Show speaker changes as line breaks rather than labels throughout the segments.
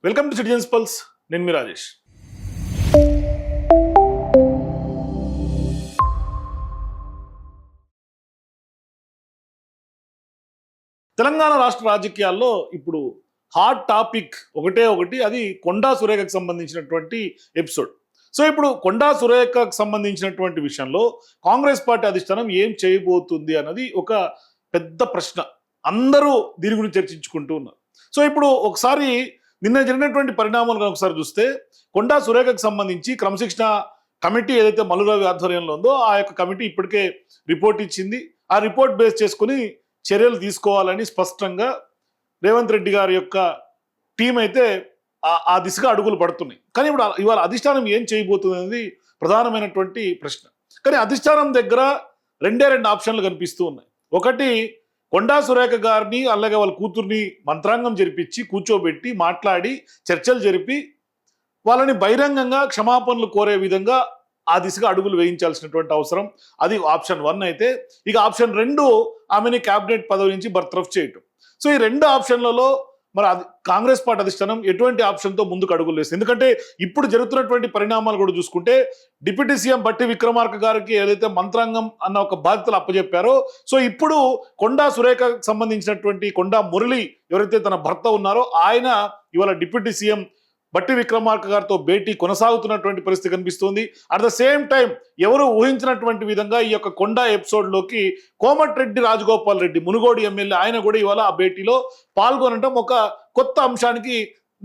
Welcome to citizens pulse. నేను మీ రాజేష్. తెలంగాణ రాష్ట్ర రాజకీయాల్లో ఇప్పుడు హాట్ టాపిక్ ఒకటి, అది కొండా సురేఖకు సంబంధించినటువంటి ఎపిసోడ్. సో ఇప్పుడు కొండా సురేఖకు సంబంధించినటువంటి విషయంలో కాంగ్రెస్ పార్టీ అధిష్టానం ఏం చేయబోతుంది అన్నది ఒక పెద్ద ప్రశ్న. అందరూ దీని గురించి చర్చించుకుంటూ ఉన్నారు. సో ఇప్పుడు ఒకసారి నిన్న జరిగినటువంటి పరిణామాలు ఒకసారి చూస్తే, కొండా సురేఖకు సంబంధించి క్రమశిక్షణ కమిటీ ఏదైతే మల్లురవి ఆధ్వర్యంలో ఉందో ఆ యొక్క కమిటీ ఇప్పటికే రిపోర్ట్ ఇచ్చింది. ఆ రిపోర్ట్ బేస్ చేసుకుని చర్యలు తీసుకోవాలని స్పష్టంగా రేవంత్ రెడ్డి గారి యొక్క టీం అయితే ఆ దిశగా అడుగులు పడుతున్నాయి. కానీ ఇప్పుడు ఇవాళ అధిష్టానం ఏం చేయబోతుంది అనేది ప్రధానమైనటువంటి ప్రశ్న. కానీ అధిష్టానం దగ్గర రెండు ఆప్షన్లు కనిపిస్తూ ఉన్నాయి. ఒకటి, కొండా సురేఖ గారిని అలాగే వాళ్ళ కూతుర్ని మంత్రాంగం జరిపించి కూర్చోబెట్టి మాట్లాడి చర్చలు జరిపి వాళ్ళని బహిరంగంగా క్షమాపణలు కోరే విధంగా ఆ దిశగా అడుగులు వేయించాల్సినటువంటి అవసరం. అది ఆప్షన్ 1 అయితే, ఇక ఆప్షన్ 2 ఆమెని క్యాబినెట్ పదవి నుంచి బర్తరఫ్ చేయటం. సో ఈ రెండు ఆప్షన్లలో మరి కాంగ్రెస్ పార్టీ అధిష్టానం ఎటువంటి ఆప్షన్తో ముందుకు అడుగులు వేస్తుంది? ఎందుకంటే ఇప్పుడు జరుగుతున్నటువంటి పరిణామాలు కూడా చూసుకుంటే, డిప్యూటీ సీఎం బట్టి విక్రమార్క గారికి ఏదైతే మంత్రాంగం అన్న ఒక బాధ్యతలు అప్పచెప్పారో, సో ఇప్పుడు కొండా సురేఖకు సంబంధించినటువంటి కొండా మురళి ఎవరైతే తన భర్త ఉన్నారో ఆయన ఇవాళ డిప్యూటీ సీఎం బట్టి విక్రమార్క గారితో భేటీ కొనసాగుతున్నటువంటి పరిస్థితి కనిపిస్తుంది. అట్ ద సేమ్ టైం ఎవరు ఊహించినటువంటి విధంగా ఈ యొక్క కొండా ఎపిసోడ్లోకి కోమటిరెడ్డి రాజగోపాల్ రెడ్డి మునుగోడు ఎమ్మెల్యే ఆయన కూడా ఇవాళ ఆ భేటీలో పాల్గొనడం ఒక కొత్త అంశానికి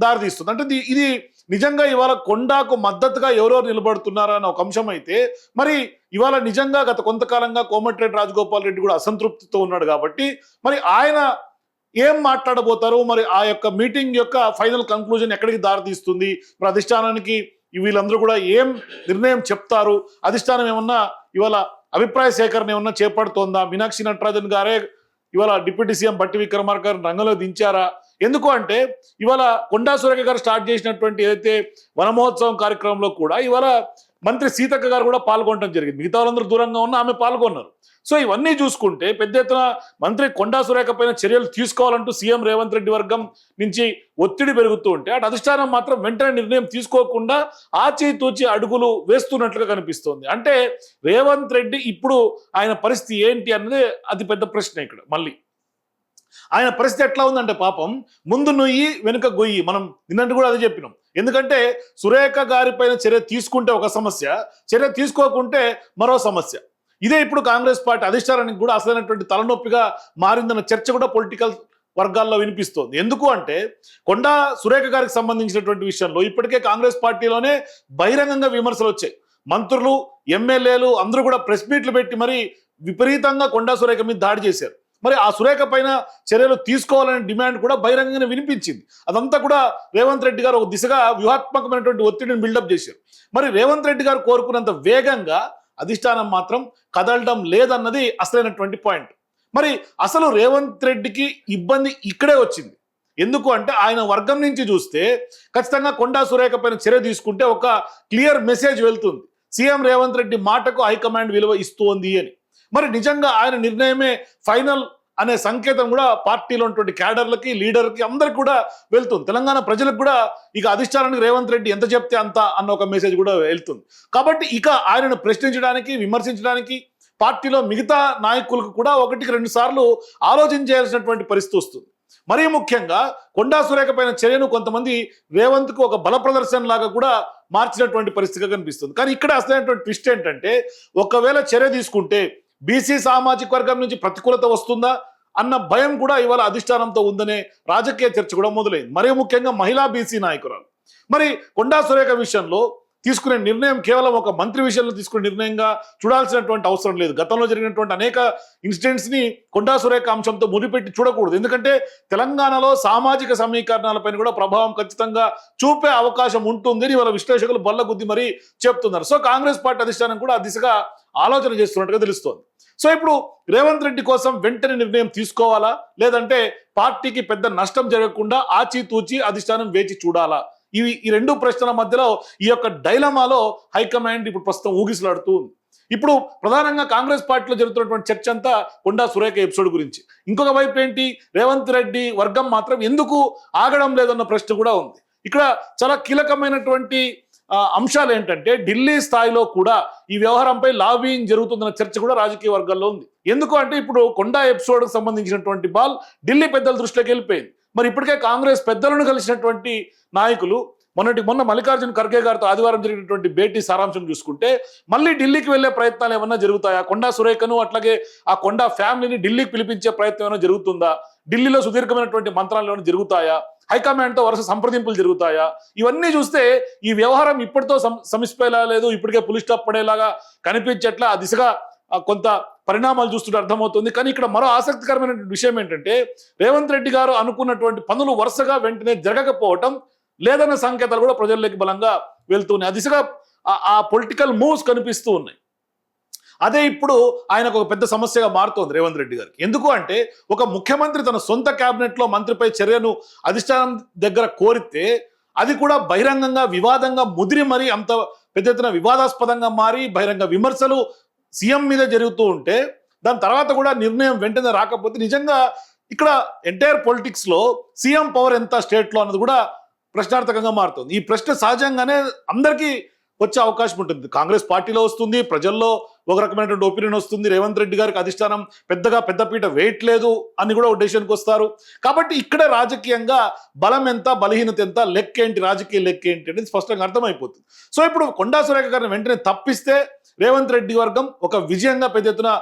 దారితీస్తుంది. అంటే ఇది నిజంగా ఇవాళ కొండాకు మద్దతుగా ఎవరెవరు నిలబడుతున్నారా అన్న ఒక అంశం అయితే, మరి ఇవాళ నిజంగా గత కొంతకాలంగా కోమటిరెడ్డి రాజగోపాల్ రెడ్డి కూడా అసంతృప్తితో ఉన్నాడు కాబట్టి మరి ఆయన ఏం మాట్లాడబోతారు, మరి ఆ యొక్క మీటింగ్ యొక్క ఫైనల్ కంక్లూజన్ ఎక్కడికి దారితీస్తుంది, మరి అధిష్టానానికి వీళ్ళందరూ కూడా ఏం నిర్ణయం చెప్తారు, అధిష్టానం ఏమన్నా ఇవాళ అభిప్రాయ సేకరణ ఏమన్నా చేపడుతోందా, మీనాక్షి నటరాజన్ గారే ఇవాళ డిప్యూటీ సీఎం బట్టి విక్రమార్క గారిని రంగంలో దించారా? ఎందుకు అంటే ఇవాళ కొండా సురేఖ గారు స్టార్ట్ చేసినటువంటి ఏదైతే వనమహోత్సవం కార్యక్రమంలో కూడా ఇవాళ మంత్రి సీతక్క గారు కూడా పాల్గొనడం జరిగింది. మిగతా వాళ్ళందరూ దూరంగా ఉన్న ఆమె పాల్గొన్నారు. సో ఇవన్నీ చూసుకుంటే పెద్ద ఎత్తున మంత్రి కొండా సురేఖ పైన చర్యలు తీసుకోవాలంటూ సీఎం రేవంత్ రెడ్డి వర్గం నుంచి ఒత్తిడి పెరుగుతూ ఉంటే, అటు అధిష్టానం మాత్రం వెంటనే నిర్ణయం తీసుకోకుండా ఆచితూచి అడుగులు వేస్తున్నట్లుగా కనిపిస్తోంది. అంటే రేవంత్ రెడ్డి ఇప్పుడు ఆయన పరిస్థితి ఏంటి అన్నదే అతి పెద్ద ప్రశ్న ఇక్కడ. మళ్ళీ ఆయన పరిస్థితి ఎట్లా ఉందంటే, పాపం ముందు నుయ్యి వెనుక గొయ్యి. మనం నిన్నట్టు కూడా అదే చెప్పినాం. ఎందుకంటే సురేఖ గారి పైన చర్య తీసుకుంటే ఒక సమస్య, చర్య తీసుకోకుంటే మరో సమస్య. ఇదే ఇప్పుడు కాంగ్రెస్ పార్టీ అధిష్టానానికి కూడా అసలైనటువంటి తలనొప్పిగా మారిందన్న చర్చ కూడా పొలిటికల్ వర్గాల్లో వినిపిస్తోంది. ఎందుకు అంటే కొండా సురేఖ గారికి సంబంధించినటువంటి విషయంలో ఇప్పటికే కాంగ్రెస్ పార్టీలోనే బహిరంగంగా విమర్శలు వచ్చాయి. మంత్రులు, ఎమ్మెల్యేలు అందరూ కూడా ప్రెస్ మీట్లు పెట్టి మరి విపరీతంగా కొండా సురేఖ మీద దాడి చేశారు. మరి ఆ సురేఖ పైన చర్యలు తీసుకోవాలనే డిమాండ్ కూడా బహిరంగంగానే వినిపించింది. అదంతా కూడా రేవంత్ రెడ్డి గారు ఒక దిశగా వ్యూహాత్మకమైనటువంటి ఒత్తిడిని బిల్డప్ చేశారు. మరి రేవంత్ రెడ్డి గారు కోరుకున్నంత వేగంగా అధిష్టానం మాత్రం కదలడం లేదన్నది అసలైనటువంటి పాయింట్. మరి అసలు రేవంత్ రెడ్డికి ఇబ్బంది ఇక్కడే వచ్చింది. ఎందుకు అంటే ఆయన వర్గం నుంచి చూస్తే ఖచ్చితంగా కొండా సురేఖ పైన చర్య తీసుకుంటే ఒక క్లియర్ మెసేజ్ వెళ్తుంది, సీఎం రేవంత్ రెడ్డి మాటకు హైకమాండ్ విలువ ఇస్తోంది అని. మరి నిజంగా ఆయన నిర్ణయమే ఫైనల్ అనే సంకేతం కూడా పార్టీలో ఉన్నటువంటి క్యాడర్లకి, లీడర్కి అందరికి కూడా వెళ్తుంది. తెలంగాణ ప్రజలకు కూడా ఇక అధిష్టానానికి రేవంత్ రెడ్డి ఎంత చెప్తే అంత అన్న ఒక మెసేజ్ కూడా వెళ్తుంది. కాబట్టి ఇక ఆయనను ప్రశ్నించడానికి, విమర్శించడానికి పార్టీలో మిగతా నాయకులకు కూడా 1-2 సార్లు ఆలోచించాల్సినటువంటి పరిస్థితి వస్తుంది. మరీ ముఖ్యంగా కొండా సురేఖ పైన చర్యను కొంతమంది రేవంత్కు ఒక బల ప్రదర్శన లాగా కూడా మార్చినటువంటి పరిస్థితిగా కనిపిస్తుంది. కానీ ఇక్కడ అసలైనటువంటి ట్విస్ట్ ఏంటంటే, ఒకవేళ చర్య తీసుకుంటే బీసీ సామాజిక వర్గం నుంచి ప్రతికూలత వస్తుందా అన్న భయం కూడా ఇవాళ అధిష్టానంతో ఉందనే రాజకీయ చర్చ కూడా మొదలైంది. మరీ ముఖ్యంగా మహిళా బీసీ నాయకురాలు మరి కొండా సురేఖ విషయంలో తీసుకునే నిర్ణయం కేవలం ఒక మంత్రి విషయంలో తీసుకునే నిర్ణయంగా చూడాల్సినటువంటి అవసరం లేదు. గతంలో జరిగినటువంటి అనేక ఇన్సిడెంట్స్ని కొండా సురేఖ అంశంతో ముడిపెట్టి చూడకూడదు. ఎందుకంటే తెలంగాణలో సామాజిక సమీకరణాలపైన కూడా ప్రభావం ఖచ్చితంగా చూపే అవకాశం ఉంటుంది అని ఇవాళ విశ్లేషకులు బల్లగుద్ది మరీ చెప్తున్నారు. సో కాంగ్రెస్ పార్టీ అధిష్టానం కూడా ఆ దిశగా ఆలోచన చేస్తున్నట్టుగా తెలుస్తోంది. సో ఇప్పుడు రేవంత్ రెడ్డి కోసం వెంటనే నిర్ణయం తీసుకోవాలా, లేదంటే పార్టీకి పెద్ద నష్టం జరగకుండా ఆచితూచి అధిష్టానం వేచి చూడాలా? ఈ రెండు ప్రశ్నల మధ్యలో ఈ యొక్క డైలమాలో హైకమాండ్ ఇప్పుడు ప్రస్తుతం ఊగిసలాడుతూ ఉంది. ఇప్పుడు ప్రధానంగా కాంగ్రెస్ పార్టీలో జరుగుతున్నటువంటి చర్చ అంతా కొండా సురేఖ ఎపిసోడ్ గురించి. ఇంకొక వైపు ఏంటి, రేవంత్ రెడ్డి వర్గం మాత్రం ఎందుకు ఆగడం లేదన్న ప్రశ్న కూడా ఉంది. ఇక్కడ చాలా కీలకమైనటువంటి అంశాలు ఏంటంటే ఢిల్లీ స్థాయిలో కూడా ఈ వ్యవహారంపై లాబింగ్ జరుగుతుందన్న చర్చ కూడా రాజకీయ వర్గాల్లో ఉంది. ఎందుకు అంటే ఇప్పుడు కొండా ఎపిసోడ్ కు సంబంధించినటువంటి బాల్ ఢిల్లీ పెద్దల దృష్టిలోకి వెళ్ళిపోయింది. మరి ఇప్పటికే కాంగ్రెస్ పెద్దలను కలిసినటువంటి నాయకులు మొన్న మల్లికార్జున ఖర్గే గారితో ఆదివారం జరిగినటువంటి భేటీ సారాంశం చూసుకుంటే మళ్ళీ ఢిల్లీకి వెళ్లే ప్రయత్నాలు ఏమన్నా జరుగుతాయా? కొండా సురేఖను అట్లాగే ఆ కొండా ఫ్యామిలీని ఢిల్లీకి పిలిపించే ప్రయత్నం ఏమైనా జరుగుతుందా? ఢిల్లీలో సుదీర్ఘమైనటువంటి మంత్రాలు ఏమైనా జరుగుతాయా? హైకమాండ్ తో వరుస సంప్రదింపులు జరుగుతాయా? ఇవన్నీ చూస్తే ఈ వ్యవహారం ఇప్పటితో సమిసిపోయేలా లేదు, ఇప్పటికే పులి స్టాప్ పడేలాగా కనిపించట్లా. ఆ దిశగా కొంత పరిణామాలు చూస్తుంటే అర్థమవుతుంది. కానీ ఇక్కడ మరో ఆసక్తికరమైన విషయం ఏంటంటే రేవంత్ రెడ్డి గారు అనుకున్నటువంటి పనులు వరుసగా వెంటనే జరగకపోవటం లేదన్న సంకేతాలు కూడా ప్రజల్లోకి బలంగా వెళ్తున్నాయి. ఆ దిశగా ఆ పొలిటికల్ మూవ్స్ కనిపిస్తూ ఉన్నాయి. అదే ఇప్పుడు ఆయనకు ఒక పెద్ద సమస్యగా మారుతోంది రేవంత్ రెడ్డి గారికి. ఎందుకు అంటే ఒక ముఖ్యమంత్రి తన సొంత కేబినెట్ లో మంత్రిపై చర్యను అధిష్టానం దగ్గర కోరితే అది కూడా బహిరంగంగా వివాదంగా ముదిరి మరి అంత పెద్ద ఎత్తున వివాదాస్పదంగా మారి బహిరంగ విమర్శలు సీఎం మీద జరుగుతూ ఉంటే దాని తర్వాత కూడా నిర్ణయం వెంటనే రాకపోతే నిజంగా ఇక్కడ ఎంటైర్ పొలిటిక్స్ లో సీఎం పవర్ ఎంత స్టేట్ లో అన్నది కూడా ప్రశ్నార్థకంగా మారుతుంది. ఈ ప్రశ్న సహజంగానే అందరికీ వచ్చే అవకాశం ఉంటుంది. కాంగ్రెస్ పార్టీలో వస్తుంది, ప్రజల్లో ఒక రకమైనటువంటి ఒపీనియన్ వస్తుంది. రేవంత్ రెడ్డి గారికి అధిష్టానం పెద్దగా పెద్దపీట వేయట్లేదు అని కూడా ఒక డెసిషన్కి వస్తారు. కాబట్టి ఇక్కడ రాజకీయంగా బలం ఎంత, బలహీనత ఎంత, లెక్కేంటి, రాజకీయ లెక్కేంటి అనేది స్పష్టంగా అర్థమైపోతుంది. సో ఇప్పుడు కొండా సురేఖ గారిని వెంటనే తప్పిస్తే రేవంత్ రెడ్డి వర్గం ఒక విజయంగా పెద్ద ఎత్తున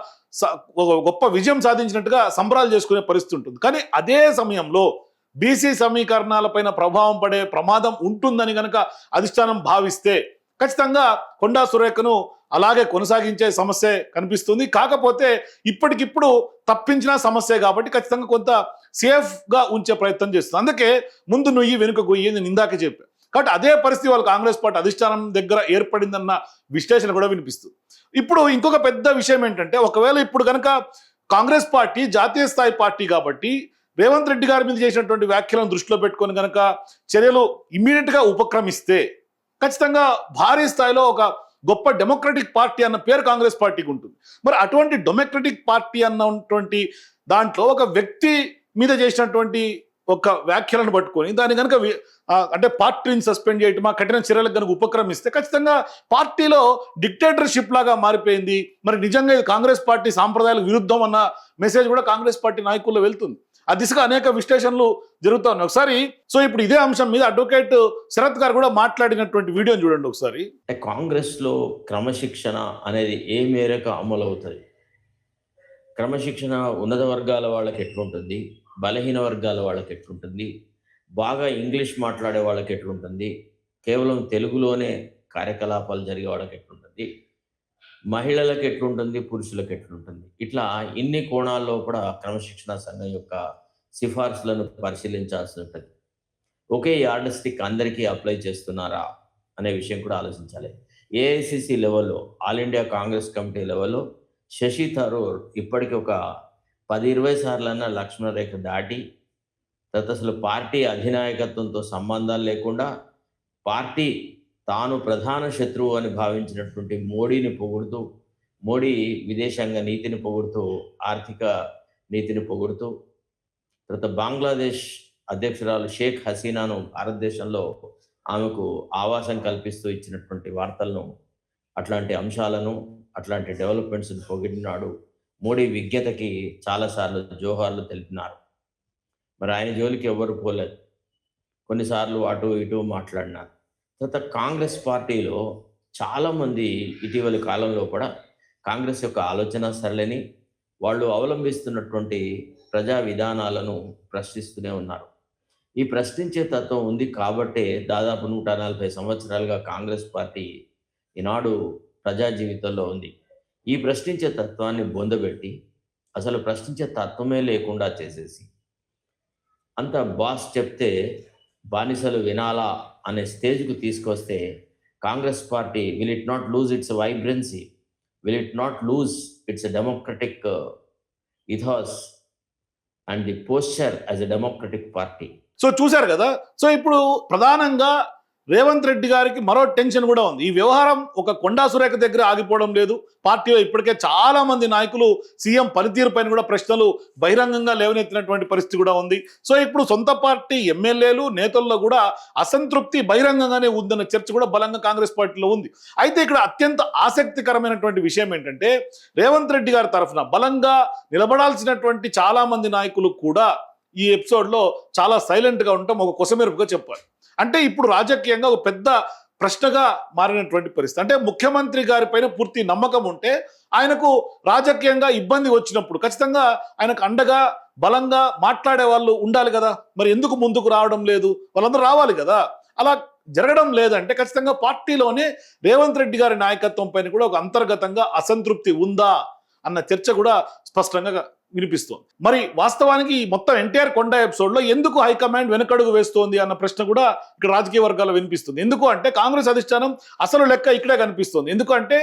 గొప్ప విజయం సాధించినట్టుగా సంబరాలు చేసుకునే పరిస్థితి ఉంటుంది. కానీ అదే సమయంలో బీసీ సమీకరణాలపైన ప్రభావం పడే ప్రమాదం ఉంటుందని కనుక అధిష్టానం భావిస్తే ఖచ్చితంగా కొండా సురేఖను అలాగే కొనసాగించే సమస్య కనిపిస్తుంది. కాకపోతే ఇప్పటికిప్పుడు తప్పించిన సమస్య కాబట్టి ఖచ్చితంగా కొంత సేఫ్ గా ఉంచే ప్రయత్నం చేస్తుంది. అందుకే ముందు నుయ్యి వెనుక గొయ్యి నేను ఇందాకే చెప్పాను. కాబట్టి అదే పరిస్థితి వాళ్ళు కాంగ్రెస్ పార్టీ అధిష్టానం దగ్గర ఏర్పడిందన్న విశ్లేషణ కూడా వినిపిస్తుంది. ఇప్పుడు ఇంకొక పెద్ద విషయం ఏంటంటే ఒకవేళ ఇప్పుడు కనుక కాంగ్రెస్ పార్టీ జాతీయ స్థాయి పార్టీ కాబట్టి రేవంత్ రెడ్డి గారి మీద చేసినటువంటి వ్యాఖ్యలను దృష్టిలో పెట్టుకొని కనుక చర్యలు ఇమ్మీడియట్ గా ఉపక్రమిస్తే ఖచ్చితంగా భారీ స్థాయిలో ఒక గొప్ప డెమోక్రటిక్ పార్టీ అన్న పేరు కాంగ్రెస్ పార్టీకి ఉంటుంది. మరి అటువంటి డెమోక్రటిక్ పార్టీ అన్నటువంటి దాంట్లో ఒక వ్యక్తి మీద చేసినటువంటి ఒక వ్యాఖ్యలను పట్టుకొని దాన్ని కనుక అంటే పార్టీని సస్పెండ్ చేయటమా, కఠిన చర్యలకు కనుక ఉపక్రమిస్తే ఖచ్చితంగా పార్టీలో డిక్టేటర్షిప్ లాగా మారిపోయింది. మరి నిజంగా ఇది కాంగ్రెస్ పార్టీ సాంప్రదాయాలకు విరుద్ధం అన్న మెసేజ్ కూడా కాంగ్రెస్ పార్టీ నాయకుల్లో వెళ్తుంది. ఆ దిశగా అనేక విశ్లేషణలు జరుగుతూ ఉన్నాయి. ఒకసారి సో ఇప్పుడు ఇదే అంశం మీద అడ్వకేట్ శరత్ గారు కూడా మాట్లాడినటువంటి వీడియోని చూడండి ఒకసారి.
కాంగ్రెస్ లో క్రమశిక్షణ అనేది ఏ మేరకు అమలు అవుతుంది? క్రమశిక్షణ ఉన్నత వర్గాల వాళ్ళకి ఎట్లుంటుంది, బలహీన వర్గాల వాళ్ళకి ఎట్లుంటుంది, బాగా ఇంగ్లీష్ మాట్లాడే వాళ్ళకి ఎట్లుంటుంది, కేవలం తెలుగులోనే కార్యకలాపాలు జరిగే వాళ్ళకి ఎట్లుంటుంది, మహిళలకు ఎట్లుంటుంది, పురుషులకు ఎట్లుంటుంది, ఇట్లా ఇన్ని కోణాల్లో కూడా క్రమశిక్షణ సంఘం యొక్క సిఫార్సులను పరిశీలించాల్సి ఉంటుంది. ఒకే యార్డ్ స్టిక్ అందరికీ అప్లై చేస్తున్నారా అనే విషయం కూడా ఆలోచించాలి. ఏఐసిసి లెవెల్లో, ఆల్ ఇండియా కాంగ్రెస్ కమిటీ లెవెల్లో శశి థరూర్ ఇప్పటికి ఒక 10-20 సార్లన్నా లక్ష్మణ రేఖ దాటి తర్వాత అసలు పార్టీ అధినాయకత్వంతో సంబంధాలు లేకుండా పార్టీ తాను ప్రధాన శత్రువు అని భావించినటువంటి మోడీని పొగుడుతూ, మోడీ విదేశాంగ నీతిని పొగుడుతూ, ఆర్థిక నీతిని పొగుడుతూ, తర్వాత బంగ్లాదేశ్ అధ్యక్షురాలు షేక్ హసీనాను భారతదేశంలో ఆమెకు ఆవాసం కల్పిస్తూ ఇచ్చినటువంటి వార్తలను, అట్లాంటి అంశాలను, అట్లాంటి డెవలప్మెంట్స్ని పొగిడినాడు. మోడీ విజ్ఞతకి చాలాసార్లు జోహార్లు తెలిపినారు. మరి ఆయన జోలికి ఎవరు పోలేదు. కొన్నిసార్లు అటు ఇటు మాట్లాడినారు. తర్వాత కాంగ్రెస్ పార్టీలో చాలామంది ఇటీవలి కాలంలో కూడా కాంగ్రెస్ యొక్క ఆలోచన సరళిని, వాళ్ళు అవలంబిస్తున్నటువంటి ప్రజా విధానాలను ప్రశ్నిస్తూనే ఉన్నారు. ఈ ప్రశ్నించే తత్వం ఉంది కాబట్టే దాదాపు 140 సంవత్సరాలుగా కాంగ్రెస్ పార్టీ ఈనాడు ప్రజా జీవితంలో ఉంది. ఈ ప్రశ్నించే తత్వాన్ని బొందబెట్టి అసలు ప్రశ్నించే తత్వమే లేకుండా చేసేసి అంత బాస్ చెప్తే బానిసలు వినాలా అనే స్టేజ్కు తీసుకొస్తే Congress party will it not lose its vibrancy, will it not lose its democratic ethos and the posture as a democratic party.
So చూశారు కదా. సో ఇప్పుడు ప్రధానంగా రేవంత్ రెడ్డి గారికి మరో టెన్షన్ కూడా ఉంది. ఈ వ్యవహారం ఒక కొండా సురేఖ దగ్గర ఆగిపోవడం లేదు. పార్టీలో ఇప్పటికే చాలా మంది నాయకులు సీఎం పనితీరు పైన కూడా ప్రశ్నలు బహిరంగంగా లేవనెత్తినటువంటి పరిస్థితి కూడా ఉంది. సో ఇప్పుడు సొంత పార్టీ ఎమ్మెల్యేలు నేతల్లో కూడా అసంతృప్తి బహిరంగంగానే ఉందన్న చర్చ కూడా బలంగా కాంగ్రెస్ పార్టీలో ఉంది. అయితే ఇక్కడ అత్యంత ఆసక్తికరమైనటువంటి విషయం ఏంటంటే రేవంత్ రెడ్డి గారి తరఫున బలంగా నిలబడాల్సినటువంటి చాలా మంది నాయకులు కూడా ఈ ఎపిసోడ్లో చాలా సైలెంట్గా ఉండటం ఒక కొసమెరుపుగా చెప్పాలి. అంటే ఇప్పుడు రాజకీయంగా ఒక పెద్ద ప్రశ్నగా మారినటువంటి పరిస్థితి. అంటే ముఖ్యమంత్రి గారి పైన పూర్తి నమ్మకం ఉంటే ఆయనకు రాజకీయంగా ఇబ్బంది వచ్చినప్పుడు ఖచ్చితంగా ఆయనకు అండగా బలంగా మాట్లాడే వాళ్ళు ఉండాలి కదా. మరి ఎందుకు ముందుకు రావడం లేదు? వాళ్ళందరూ రావాలి కదా. అలా జరగడం లేదంటే ఖచ్చితంగా పార్టీలోనే రేవంత్ రెడ్డి గారి నాయకత్వం పైన కూడా ఒక అంతర్గతంగా అసంతృప్తి ఉందా అన్న చర్చ కూడా స్పష్టంగా వినిపిస్తోంది. మరి వాస్తవానికి ఈ మొత్తం ఎన్టీఆర్ కొండ ఎపిసోడ్లో ఎందుకు హైకమాండ్ వెనకడుగు వేస్తోంది అన్న ప్రశ్న కూడా ఇక్కడ రాజకీయ వర్గాల్లో వినిపిస్తుంది. ఎందుకు అంటే కాంగ్రెస్ అధిష్టానం అసలు లెక్క ఇక్కడే కనిపిస్తుంది. ఎందుకంటే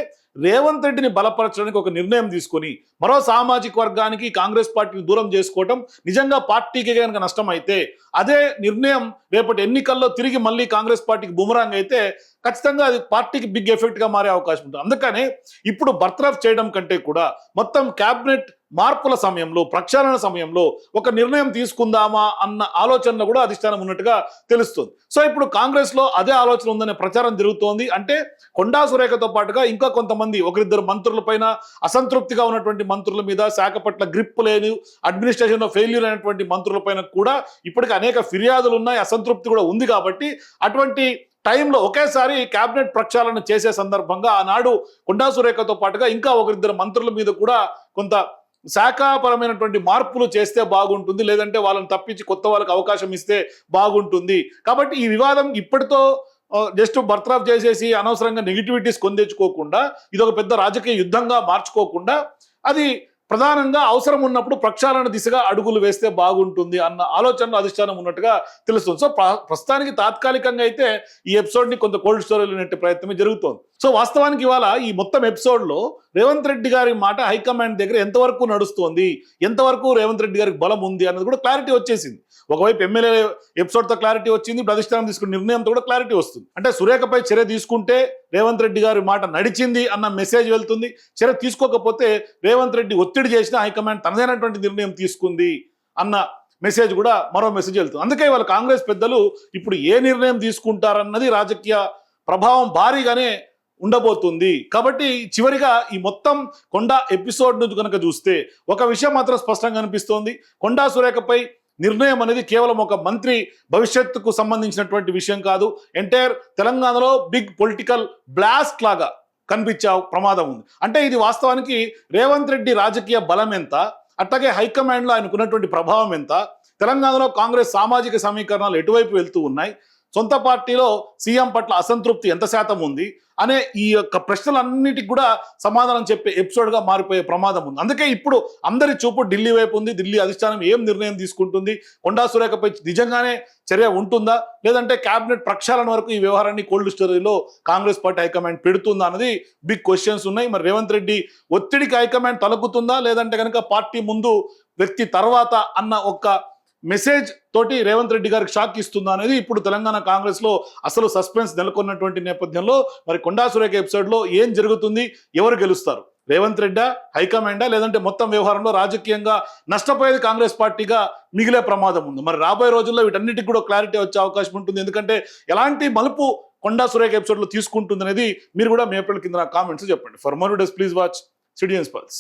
రేవంత్ రెడ్డిని బలపరచడానికి ఒక నిర్ణయం తీసుకొని మరో సామాజిక వర్గానికి కాంగ్రెస్ పార్టీని దూరం చేసుకోవటం నిజంగా పార్టీకి కనుక నష్టం అయితే, అదే నిర్ణయం రేపటి ఎన్నికల్లో తిరిగి మళ్ళీ కాంగ్రెస్ పార్టీకి బుమరాంగ్ అయితే ఖచ్చితంగా అది పార్టీకి బిగ్ ఎఫెక్ట్ గా మారే అవకాశం ఉంటుంది. అందుకనే ఇప్పుడు బర్తరఫ్ చేయడం కంటే కూడా మొత్తం క్యాబినెట్ మార్పుల సమయంలో ప్రక్షాళన సమయంలో ఒక నిర్ణయం తీసుకుందామా అన్న ఆలోచనలో కూడా అధిష్టానం ఉన్నట్టుగా తెలుస్తుంది. సో ఇప్పుడు కాంగ్రెస్ లో అదే ఆలోచన ఉందనే ప్రచారం జరుగుతోంది. అంటే కొండా సురేఖతో పాటుగా ఇంకా కొంతమంది ఒకరిద్దరు మంత్రుల పైన అసంతృప్తిగా ఉన్నటువంటి మంత్రుల మీద, శాఖ పట్ల గ్రిప్ లేని అడ్మినిస్ట్రేషన్ లో ఫెయిల్యూర్ అయినటువంటి మంత్రుల పైన కూడా ఇప్పటికీ అనేక ఫిర్యాదులు ఉన్నాయి, అసంతృప్తి కూడా ఉంది. కాబట్టి అటువంటి టైంలో ఒకేసారి కేబినెట్ ప్రక్షాళన చేసే సందర్భంగా ఆనాడు కొండా సురేఖతో పాటుగా ఇంకా ఒకరిద్దరు మంత్రుల మీద కూడా కొంత శాఖాపరమైనటువంటి మార్పులు చేస్తే బాగుంటుంది, లేదంటే వాళ్ళని తప్పించి కొత్త వాళ్ళకి అవకాశం ఇస్తే బాగుంటుంది. కాబట్టి ఈ వివాదం ఇప్పటితో జస్ట్ బర్తరఫ్ చేసేసి అనవసరంగా నెగిటివిటీస్ కొందెచ్చుకోకుండా ఇది ఒక పెద్ద రాజకీయ యుద్ధంగా మార్చుకోకుండా అది ప్రధానంగా అవసరం ఉన్నప్పుడు ప్రక్షాళన దిశగా అడుగులు వేస్తే బాగుంటుంది అన్న ఆలోచనలో అధిష్టానం ఉన్నట్టుగా తెలుస్తుంది. సో ప్రస్తుతానికి తాత్కాలికంగా అయితే ఈ ఎపిసోడ్ ని కొంత కోల్డ్ స్టోరేజ్ నెట్టే ప్రయత్నమే జరుగుతోంది. సో వాస్తవానికి ఇవాళ ఈ మొత్తం ఎపిసోడ్ లో రేవంత్ రెడ్డి గారి మాట హైకమాండ్ దగ్గర ఎంతవరకు నడుస్తోంది, ఎంతవరకు రేవంత్ రెడ్డి గారికి బలం ఉంది అన్నది కూడా క్లారిటీ వచ్చేసింది. ఒకవైపు ఎమ్మెల్యే ఎపిసోడ్ తో క్లారిటీ వచ్చింది, ఇప్పుడు అధిష్టానం తీసుకున్న నిర్ణయంతో కూడా క్లారిటీ వస్తుంది. అంటే సురేఖపై చర్య తీసుకుంటే రేవంత్ రెడ్డి గారి మాట నడిచింది అన్న మెసేజ్ వెళ్తుంది, చర్య తీసుకోకపోతే రేవంత్ రెడ్డి ఒత్తిడి చేసిన హైకమాండ్ తనదైనటువంటి నిర్ణయం తీసుకుంది అన్న మెసేజ్ కూడా మరో మెసేజ్ వెళ్తుంది. అందుకే వాళ్ళ కాంగ్రెస్ పెద్దలు ఇప్పుడు ఏ నిర్ణయం తీసుకుంటారన్నది రాజకీయ ప్రభావం భారీగానే ఉండబోతుంది. కాబట్టి చివరిగా ఈ మొత్తం కొండా ఎపిసోడ్ నుంచి కనుక చూస్తే ఒక విషయం మాత్రం స్పష్టంగా కనిపిస్తోంది. కొండా సురేఖపై నిర్ణయం అనేది కేవలం ఒక మంత్రి భవిష్యత్తుకు సంబంధించినటువంటి విషయం కాదు, ఎంటైర్ తెలంగాణలో బిగ్ పొలిటికల్ బ్లాస్ట్ లాగా కనిపించే ప్రమాదం ఉంది. అంటే ఇది వాస్తవానికి రేవంత్ రెడ్డి రాజకీయ బలం ఎంత, అట్లాగే హైకమాండ్లో ఆయనకున్నటువంటి ప్రభావం ఎంత, తెలంగాణలో కాంగ్రెస్ సామాజిక సమీకరణాలు ఎటువైపు వెళ్తూ ఉన్నాయి, సొంత పార్టీలో సీఎం పట్ల అసంతృప్తి ఎంత శాతం ఉంది అనే ఈ యొక్క ప్రశ్నలన్నిటికి కూడా సమాధానం చెప్పే ఎపిసోడ్గా మారిపోయే ప్రమాదం ఉంది. అందుకే ఇప్పుడు అందరి చూపు ఢిల్లీ వైపు ఉంది. ఢిల్లీ అధిష్టానం ఏం నిర్ణయం తీసుకుంటుంది, కొండా సురేఖపై నిజంగానే చర్య ఉంటుందా, లేదంటే కేబినెట్ ప్రక్షాళన వరకు ఈ వ్యవహారాన్ని కోల్డ్ స్టోరేజ్లో కాంగ్రెస్ పార్టీ హైకమాండ్ పెడుతుందా అన్నది బిగ్ క్వశ్చన్స్ ఉన్నాయి. మరి రేవంత్ రెడ్డి ఒత్తిడికి హైకమాండ్ తలకుతుందా, లేదంటే కనుక పార్టీ ముందు వ్యక్తి తర్వాత అన్న ఒక్క మెసేజ్ తోటి రేవంత్ రెడ్డి గారికి షాక్ ఇస్తుందా అనేది ఇప్పుడు తెలంగాణ కాంగ్రెస్ లో అసలు సస్పెన్స్ నెలకొన్నటువంటి నేపథ్యంలో మరి కొండా సురేఖ ఎపిసోడ్ లో ఏం జరుగుతుంది, ఎవరు గెలుస్తారు, రేవంత్ రెడ్డా, హైకమాండా, లేదంటే మొత్తం వ్యవహారంలో రాజకీయంగా నష్టపోయేది కాంగ్రెస్ పార్టీగా మిగిలే ప్రమాదం ఉంది. మరి రాబోయే రోజుల్లో వీటన్నిటికి కూడా క్లారిటీ వచ్చే అవకాశం ఉంటుంది. ఎందుకంటే ఎలాంటి మలుపు కొండా సురేఖ ఎపిసోడ్ లో తీసుకుంటుంది అనేది మీరు కూడా మీ ఏప్రిల్ కింద కామెంట్స్ చెప్పండి. For more videos please watch citizens pulse.